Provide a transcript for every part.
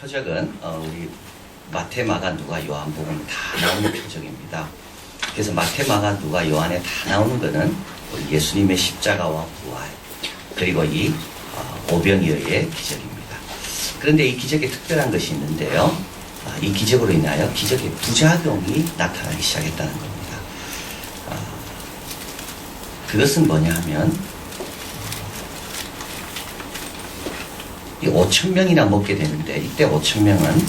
표적은 우리 마태, 마가, 누가, 요한복음 다 나오는 표적입니다. 그래서 마태, 마가, 누가, 요한에 다 나오는 것은 우리 예수님의 십자가와 부활, 그리고 이 오병이어의 기적입니다. 그런데 이 기적에 특별한 것이 있는데요. 이 기적으로 인하여 기적의 부작용이 나타나기 시작했다는 겁니다. 그것은 뭐냐 하면 이 5,000명이나 먹게 되는데, 이때 5,000명은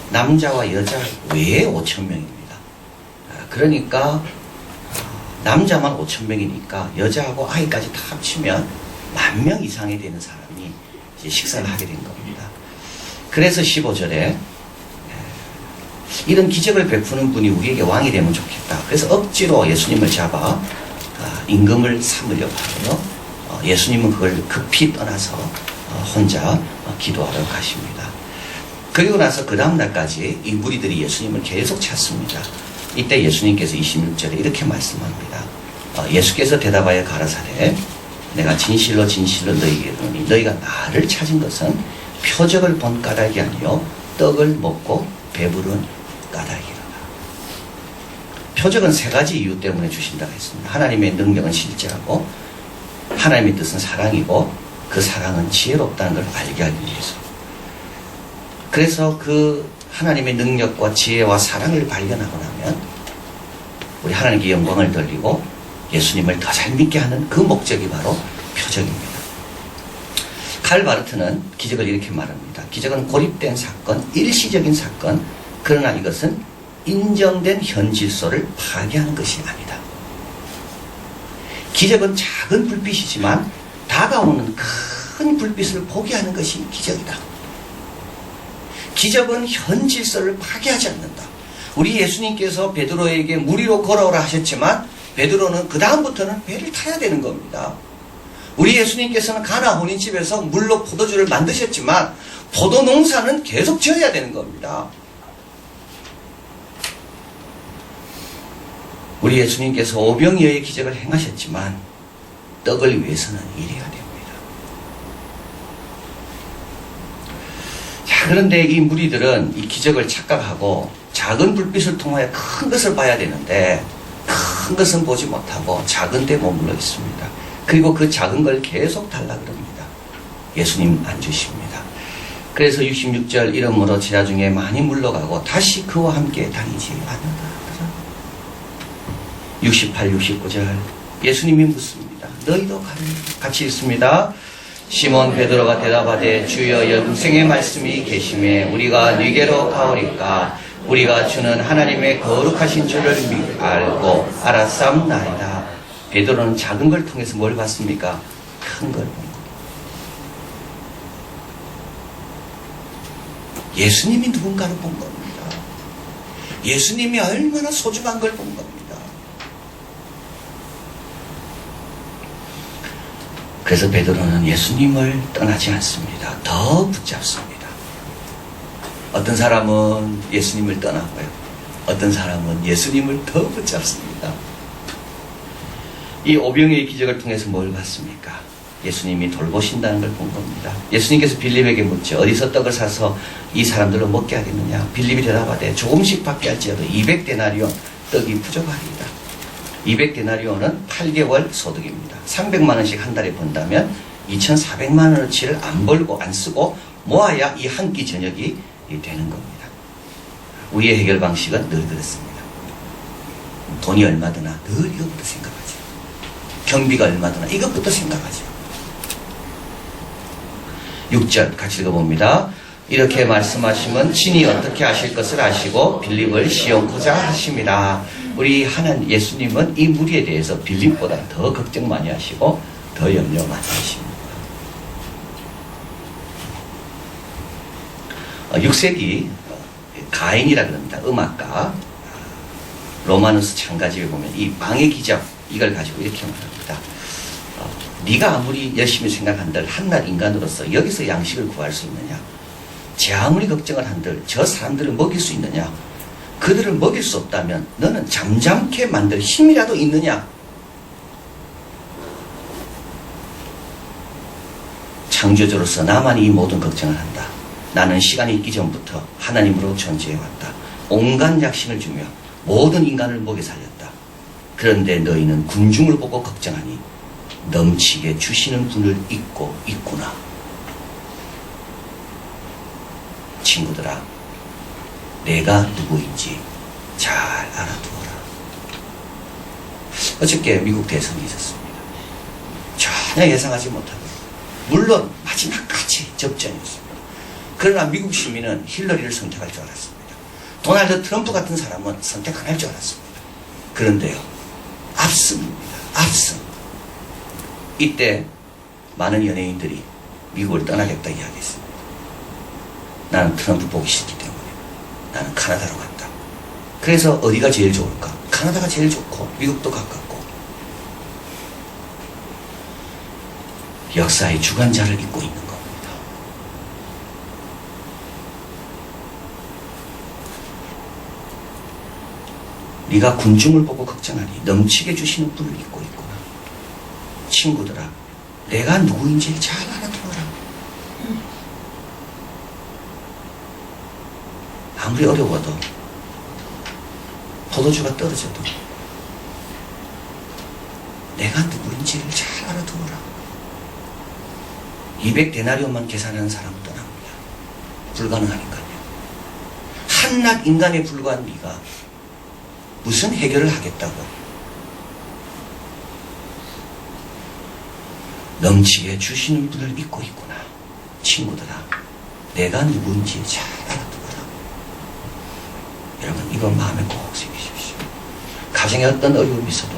남자와 여자 외에 5,000명입니다. 그러니까 남자만 5,000명이니까 여자하고 아이까지 다 합치면 10,000명 이상이 되는 사람이 이제 식사를 하게 된 겁니다. 그래서 15절에 이런 기적을 베푸는 분이 우리에게 왕이 되면 좋겠다. 그래서 억지로 예수님을 잡아 임금을 삼으려고 하고요. 예수님은 그걸 급히 떠나서 혼자 기도하러 가십니다. 그리고 나서 그 다음날까지 이 무리들이 예수님을 계속 찾습니다. 이때 예수님께서 26절에 이렇게 말씀합니다. 예수께서 대답하여 가라사대 내가 진실로 진실로 너희에게 이르노니 너희가 나를 찾은 것은 표적을 본 까닭이 아니요 떡을 먹고 배부른 까닭이로다. 표적은 세 가지 이유 때문에 주신다고 했습니다. 하나님의 능력은 실제하고 하나님의 뜻은 사랑이고 그 사랑은 지혜롭다는 걸 알게 하기 위해서. 그래서 그 하나님의 능력과 지혜와 사랑을 발견하고 나면 우리 하나님께 영광을 돌리고 예수님을 더 잘 믿게 하는 그 목적이 바로 표적입니다. 칼 바르트는 기적을 이렇게 말합니다. 기적은 고립된 사건, 일시적인 사건, 그러나 이것은 인정된 현 질서를 파괴하는 것이 아니다. 기적은 작은 불빛이지만 다가오는 큰 불빛을 보게 하는 것이 기적이다. 기적은 현 질서를 파괴하지 않는다. 우리 예수님께서 베드로에게 물 위로 걸어오라 하셨지만 베드로는 그 다음부터는 배를 타야 되는 겁니다. 우리 예수님께서는 가나 혼인집에서 물로 포도주를 만드셨지만 포도 농사는 계속 지어야 되는 겁니다. 우리 예수님께서 오병이어의 기적을 행하셨지만 떡을 위해서는 일해야 됩니다. 자, 그런데 이 무리들은 이 기적을 착각하고 작은 불빛을 통하여 큰 것을 봐야 되는데 큰 것은 보지 못하고 작은 데 머물러 있습니다. 그리고 그 작은 걸 계속 달라 그럽니다. 예수님 안 주십니다. 그래서 66절 이러므로 지나 중에 많이 물러가고 다시 그와 함께 다니지 않는다. 68, 69절 예수님이 묻습니다. 너희도 가느냐? 같이 읽습니다. 시몬 베드로가 대답하되 주여 영생의 말씀이 계심에 우리가 네게로 가오리까 우리가 주는 하나님의 거룩하신 줄을 알고 알았사옵나이다. 베드로는 작은 걸 통해서 뭘 봤습니까? 큰 걸 본 겁니다. 예수님이 누군가를 본 겁니다. 예수님이 얼마나 소중한 걸 본 겁니다. 그래서 베드로는 예수님을 떠나지 않습니다. 더 붙잡습니다. 어떤 사람은 예수님을 떠나고요. 어떤 사람은 예수님을 더 붙잡습니다. 이 오병이어의 기적을 통해서 뭘 봤습니까? 예수님이 돌보신다는 걸 본 겁니다. 예수님께서 빌립에게 묻죠. 어디서 떡을 사서 이 사람들로 먹게 하겠느냐? 빌립이 대답하되 조금씩 받게 할지라도 200데나리온 떡이 부족하리이다. 200데나리온은 8개월 소득입니다. 300만 원씩 한 달에 번다면 2,400만 원어치를 안 벌고 안 쓰고 모아야 이 한 끼 저녁이 되는 겁니다. 우리의 해결 방식은 늘 그렇습니다. 돈이 얼마 드나 늘 이것부터 생각하죠. 경비가 얼마 드나 이것부터 생각하죠. 6절 같이 읽어봅니다. 이렇게 말씀하시면 친히 어떻게 하실 것을 아시고 빌립을 시험코자 하십니다. 우리 하나님 예수님은 이 무리에 대해서 빌립보다 더 걱정 많이 하시고 더 염려 많이 하십니다. 6세기 가인이라 그럽니다. 음악가 로마누스 창가집에 보면 이 방의 기적 이걸 가지고 이렇게 말합니다. 네가 아무리 열심히 생각한들 한낱 인간으로서 여기서 양식을 구할 수 있느냐? 제 아무리 걱정을 한들 저 사람들을 먹일 수 있느냐? 그들을 먹일 수 없다면 너는 잠잠케 만들 힘이라도 있느냐? 창조주로서 나만 이 모든 걱정을 한다. 나는 시간이 있기 전부터 하나님으로 존재해왔다. 온갖 약신을 주며 모든 인간을 먹여 살렸다. 그런데 너희는 군중을 보고 걱정하니 넘치게 주시는 분을 잊고 있구나. 친구들아, 내가 누구인지 잘 알아두어라. 어저께 미국 대선이 있었습니다. 전혀 예상하지 못하고 물론 마지막까지 접전이었습니다. 그러나 미국 시민은 힐러리를 선택할 줄 알았습니다. 도널드 트럼프 같은 사람은 선택 안 할 줄 알았습니다. 그런데요, 압승입니다. 압승. 이때 많은 연예인들이 미국을 떠나겠다 이야기했습니다. 나는 트럼프 보기 싫기 때문에 나는 카나다로 간다. 그래서 어디가 제일 좋을까? 카나다가 제일 좋고 미국도 가깝고. 역사의 주관자를 잇고 있는 겁니다. 네가 군중을 보고 걱정하니 넘치게 주시는 분을 잊고 있구나. 친구들아, 내가 누구인지 잘 알아두어라. 아무리 어려워도 포도주가 떨어져도 내가 누구인지를 잘 알아두어라. 200데나리온만 계산하는 사람은 떠납니다. 불가능하니까요. 한낱 인간에 불과한 네가 무슨 해결을 하겠다고. 넘치게 주시는 분을 잊고 있구나. 친구들아, 내가 누구인지 잘 알아두거라. 여러분, 이거 마음에 꼭 새기십시오. 가정에 어떤 어려움이 있어도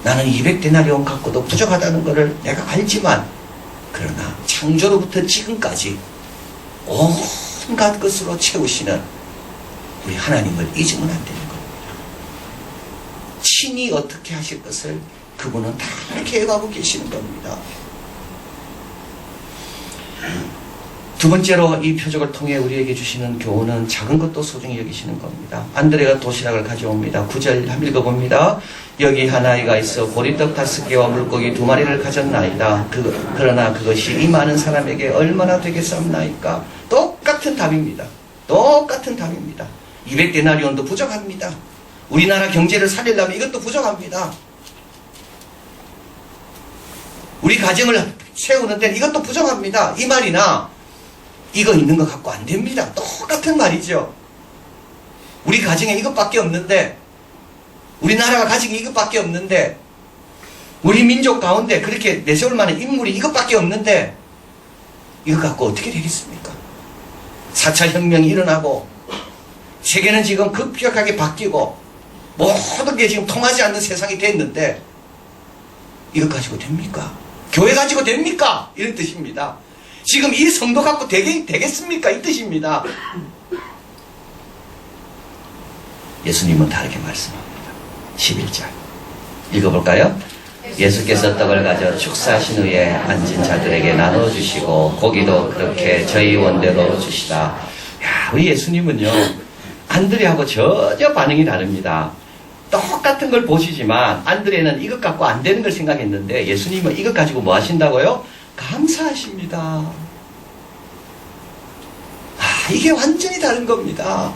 나는 200데나리온 갖고도 부족하다는 것을 내가 알지만, 그러나 창조로부터 지금까지 온갖 것으로 채우시는 우리 하나님을 잊으면 안 되는 겁니다. 친히 어떻게 하실 것을 그분은 다 계획하고 계시는 겁니다. 두 번째로 이 표적을 통해 우리에게 주시는 교훈은 작은 것도 소중히 여기시는 겁니다. 안드레가 도시락을 가져옵니다. 9절 한번 읽어봅니다. 여기 한 아이가 있어 보리떡 5개와 물고기 2마리를 가졌나이다. 그러나 그것이 이 많은 사람에게 얼마나 되겠사옵나이까. 똑같은 답입니다. 똑같은 답입니다. 200데나리온도 부족합니다. 우리나라 경제를 살리려면 이것도 부족합니다. 우리 가정을 세우는데 이것도 부족합니다. 이 말이나 이거 있는 것 갖고 안 됩니다. 똑같은 말이죠. 우리 가정에 이것밖에 없는데, 우리나라가 가진 게 이것밖에 없는데, 우리 민족 가운데 그렇게 내세울 만한 인물이 이것밖에 없는데 이거 갖고 어떻게 되겠습니까? 4차 혁명이 일어나고 세계는 지금 급격하게 바뀌고 모든 게 지금 통하지 않는 세상이 됐는데 이것 가지고 됩니까? 교회 가지고 됩니까? 이런 뜻입니다. 지금 이 성도 갖고 되겠습니까? 이 뜻입니다. 예수님은 다르게 말씀합니다. 11절 읽어볼까요? 예수께서 떡을 가져 축사하신 후에 앉은 자들에게 나눠주시고 고기도 그렇게 저희 원대로 주시다. 야, 우리 예수님은요, 안드레하고 전혀 반응이 다릅니다. 똑같은 걸 보시지만 안드레는 이것 갖고 안 되는 걸 생각했는데 예수님은 이것 가지고 뭐 하신다고요? 감사하십니다. 이게 완전히 다른 겁니다.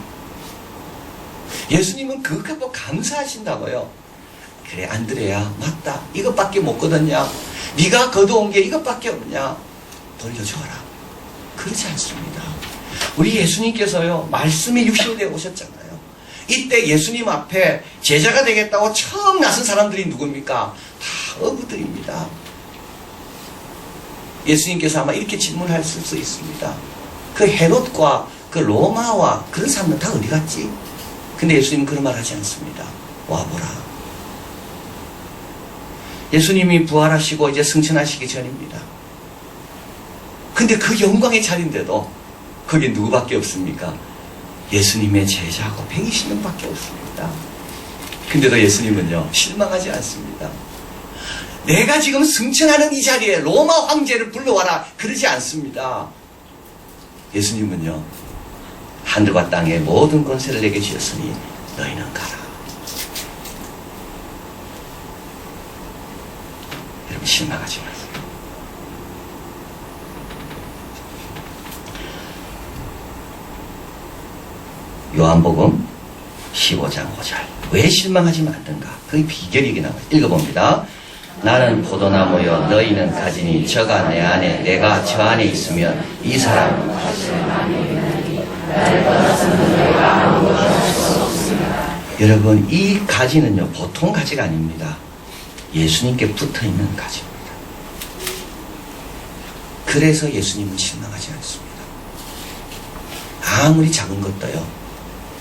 예수님은 그것 갖고 감사하신다고요. 그래, 안드레야, 맞다. 이것밖에 못 거뒀냐? 네가 거두온 게 이것밖에 없냐? 돌려줘라. 그렇지 않습니다. 우리 예수님께서요, 말씀이 육신이 되어 오셨잖아요. 이때 예수님 앞에 제자가 되겠다고 처음 나선 사람들이 누굽니까? 다 어부들입니다. 예수님께서 아마 이렇게 질문할 수 있습니다. 그 헤롯과 그 로마와 그런 사람들 다 어디 갔지? 근데 예수님은 그런 말 하지 않습니다. 와보라. 예수님이 부활하시고 이제 승천하시기 전입니다. 근데 그 영광의 자리인데도 거기 누구밖에 없습니까? 예수님의 제자하고 120명밖에 없습니다. 근데도 예수님은요, 실망하지 않습니다. 내가 지금 승천하는 이 자리에 로마 황제를 불러와라 그러지 않습니다. 예수님은요, 하늘과 땅의 모든 권세를 내게 주셨으니 너희는 가라. 여러분, 실망하지 마세요. 요한복음 15장 5절. 왜 실망하지 않는가? 그 비결이 이게 나와요. 읽어봅니다. 나는 포도나무여 너희는 가지니 저가 내 안에 내가 저 안에 있으면 이 사람은 여러분 이 가지는요 보통 가지가 아닙니다. 예수님께 붙어있는 가지입니다. 그래서 예수님은 실망하지 않습니다. 아무리 작은 것도요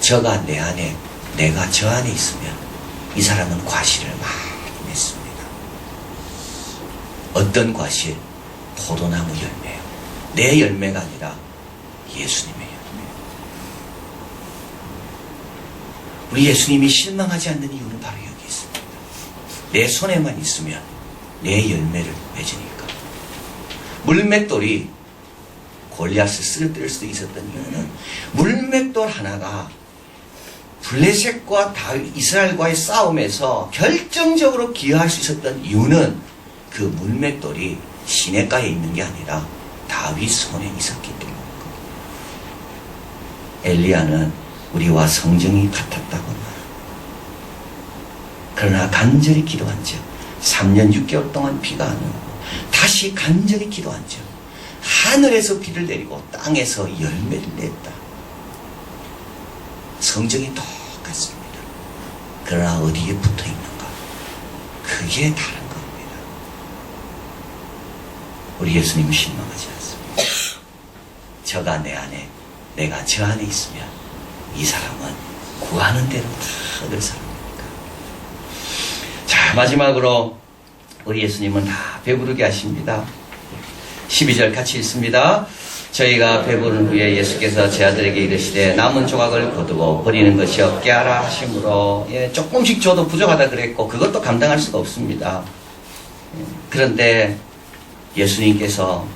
저가 내 안에 내가 저 안에 있으면 이 사람은 과실을 많이 맺습니다. 어떤 과실? 포도나무 열매요. 내 열매가 아니라 예수님의 열매. 우리 예수님이 실망하지 않는 이유는 바로 여기 있습니다. 내 손에만 있으면 내 열매를 맺으니까. 물맷돌이 골리앗을 쓰러뜨릴 수도 있었던 이유는 물맷돌 하나가 블레셋과 이스라엘과의 싸움에서 결정적으로 기여할 수 있었던 이유는 그 물맷돌이 시내가에 있는 게 아니라 다윗 손에 있었기 때문입니다. 엘리야는 우리와 성정이 같았다고 말합니다. 그러나 간절히 기도한 즉 3년 6개월 동안 비가 안 오고 다시 간절히 기도한 즉 하늘에서 비를 내리고 땅에서 열매를 냈다. 성정이 똑같습니다. 그러나 어디에 붙어 있는가? 그게 다른 겁니다. 우리 예수님은 실망하지 않습니다. 저가 내 안에 내가 저 안에 있으면 이 사람은 구하는 대로 다 얻을 사람입니다. 자, 마지막으로 우리 예수님은 다 배부르게 하십니다. 12절 같이 읽습니다. 저희가 배부른 후에 예수께서 제 아들에게 이르시되 남은 조각을 거두고 버리는 것이 없게 하라 하심으로 조금씩 줘도 부족하다 그랬고 그것도 감당할 수가 없습니다. 그런데 예수님께서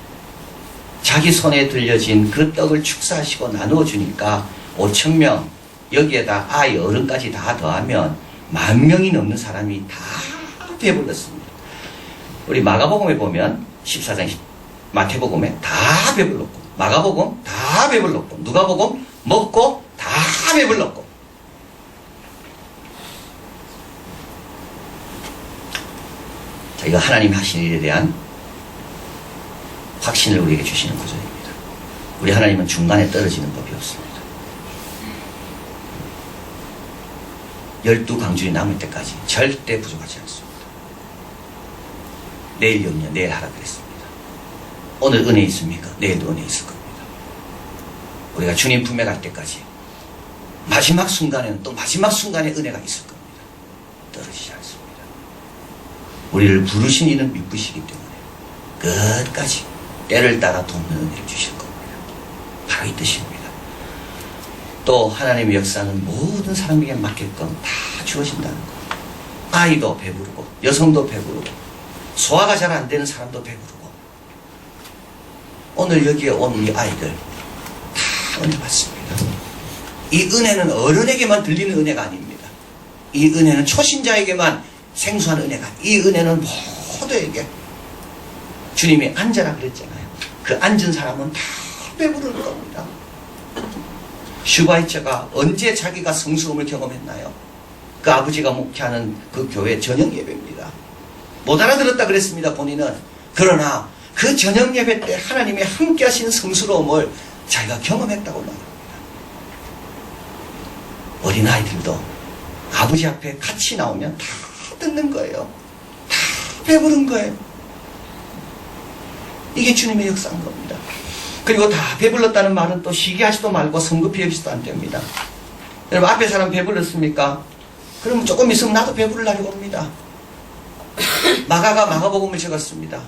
자기 손에 들려진 그 떡을 축사하시고 나누어 주니까 5,000명 여기에다 아이 어른까지 다 더하면 10,000명이 넘는 사람이 다 배불렀습니다. 우리 마가복음에 보면 14장 마태복음에 다 배불렀고 마가복음 다 배불렀고 누가복음 먹고 다 배불렀고 자, 이거 하나님 하신 일에 대한 확신을 우리에게 주시는 구절입니다. 우리 하나님은 중간에 떨어지는 법이 없습니다. 12강줄이 남을 때까지 절대 부족하지 않습니다. 내일 염려 내일 하라 그랬습니다. 오늘 은혜 있습니까? 내일도 은혜 있을 겁니다. 우리가 주님 품에 갈 때까지 마지막 순간에는 또 마지막 순간에 은혜가 있을 겁니다. 떨어지지 않습니다. 우리를 부르신 이는 미쁘시기 때문에 끝까지 때를 따라 돕는 은혜를 주실 겁니다. 바로 이 뜻입니다. 또 하나님의 역사는 모든 사람에게 맡길건 다 주어진다는 것. 아이도 배부르고 여성도 배부르고 소화가 잘 안 되는 사람도 배부르고 오늘 여기에 온 우리 아이들 다 은혜 받습니다. 이 은혜는 어른에게만 들리는 은혜가 아닙니다. 이 은혜는 초신자에게만 생소한 은혜가 아닙니다. 이 은혜는 모두에게 주님이 앉아라 그랬잖아요. 그 앉은 사람은 다 배부를 겁니다. 슈바이처가 언제 자기가 성수음을 경험했나요? 그 아버지가 목회하는 그 교회 저녁 예배입니다. 못 알아들었다 그랬습니다. 본인은. 그러나 그 저녁 예배 때 하나님이 함께 하시는 성스러움을 자기가 경험했다고 말합니다. 어린아이들도 아버지 앞에 같이 나오면 다 듣는 거예요. 다 배부른 거예요. 이게 주님의 역사인 겁니다. 그리고 다 배불렀다는 말은 또 시기하지도 말고 성급히 여기지도 안 됩니다. 여러분 앞에 사람 배불렀습니까? 그러면 조금 있으면 나도 배부르려고 합니다. 마가가 마가복음을 적었습니다.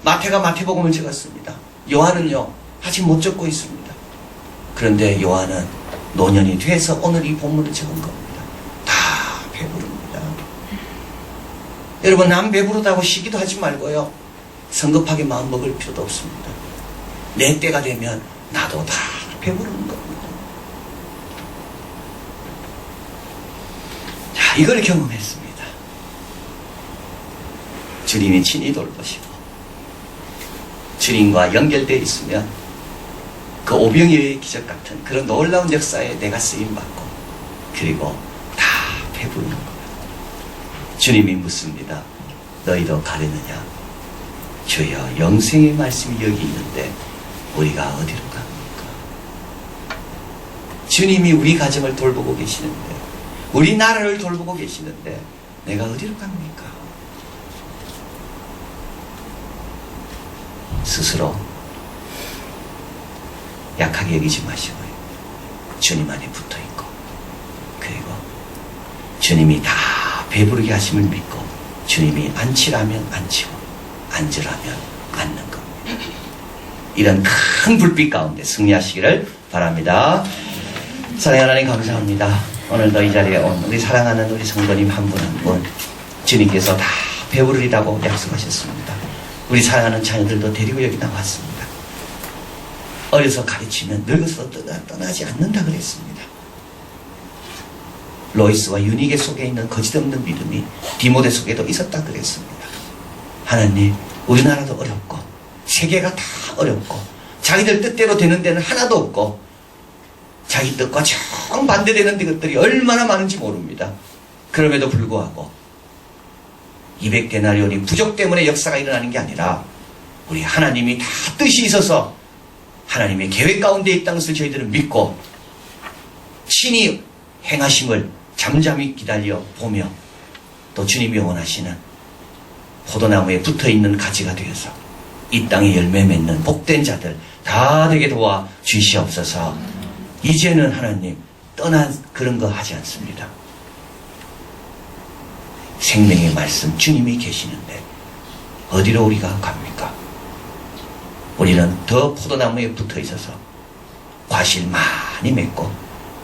마태가 마태복음을 적었습니다. 요한은요 아직 못 적고 있습니다. 그런데 요한은 노년이 돼서 오늘 이 본문을 적은 겁니다. 다 배부릅니다. 여러분 남 배부르다고 시기도 하지 말고요 성급하게 마음 먹을 필요도 없습니다. 내 때가 되면 나도 다 배부르는 겁니다. 자, 이걸 경험했습니다. 주님이 친히 돌보시고 주님과 연결되어 있으면 그 오병이어의 기적 같은 그런 놀라운 역사에 내가 쓰임받고 그리고 다 배부르는 거예요. 주님이 묻습니다. 너희도 가려느냐? 주여, 영생의 말씀이 여기 있는데 우리가 어디로 갑니까? 주님이 우리 가정을 돌보고 계시는데, 우리 나라를 돌보고 계시는데 내가 어디로 갑니까? 스스로 약하게 여기지 마시고요. 주님 안에 붙어있고, 그리고 주님이 다 배부르게 하심을 믿고, 주님이 앉히라면 앉히고 앉으라면 앉는 겁니다. 이런 큰 불빛 가운데 승리하시기를 바랍니다. 사랑하는 하나님 감사합니다. 오늘도 이 자리에 온 우리 사랑하는 우리 성도님 한 분 한 분 주님께서 다 배부르리라고 약속하셨습니다. 우리 사랑하는 자녀들도 데리고 여기 나왔습니다. 어려서 가르치면 늙어서 떠나지 않는다 그랬습니다. 로이스와 유니게 속에 있는 거짓없는 믿음이 디모데 속에도 있었다 그랬습니다. 하나님, 우리나라도 어렵고 세계가 다 어렵고 자기들 뜻대로 되는 데는 하나도 없고 자기 뜻과 정반대되는 것들이 얼마나 많은지 모릅니다. 그럼에도 불구하고 200데나리온이 부족 때문에 역사가 일어나는 게 아니라 우리 하나님이 다 뜻이 있어서 하나님의 계획 가운데 있다는 것을 저희들은 믿고 친히 행하심을 잠잠히 기다려 보며 또 주님이 원하시는 포도나무에 붙어있는 가지가 되어서 이 땅에 열매 맺는 복된 자들 다 되게 도와 주시옵소서. 이제는 하나님 떠난 그런 거 하지 않습니다. 생명의 말씀 주님이 계시는데 어디로 우리가 갑니까? 우리는 더 포도나무에 붙어 있어서 과실 많이 맺고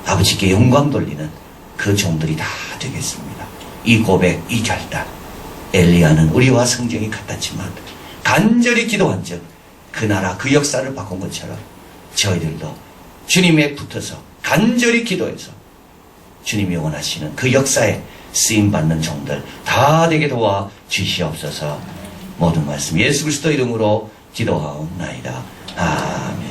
아버지께 영광 돌리는 그 종들이 다 되겠습니다. 이 고백, 이 결단, 엘리야는 우리와 성경이 같았지만 간절히 기도한 즉 그 나라 그 역사를 바꾼 것처럼 저희들도 주님에 붙어서 간절히 기도해서 주님이 원하시는 그 역사에 쓰임받는 종들 다 되게 도와 주시옵소서. 모든 말씀 예수 그리스도 이름으로 기도하옵나이다. 아멘.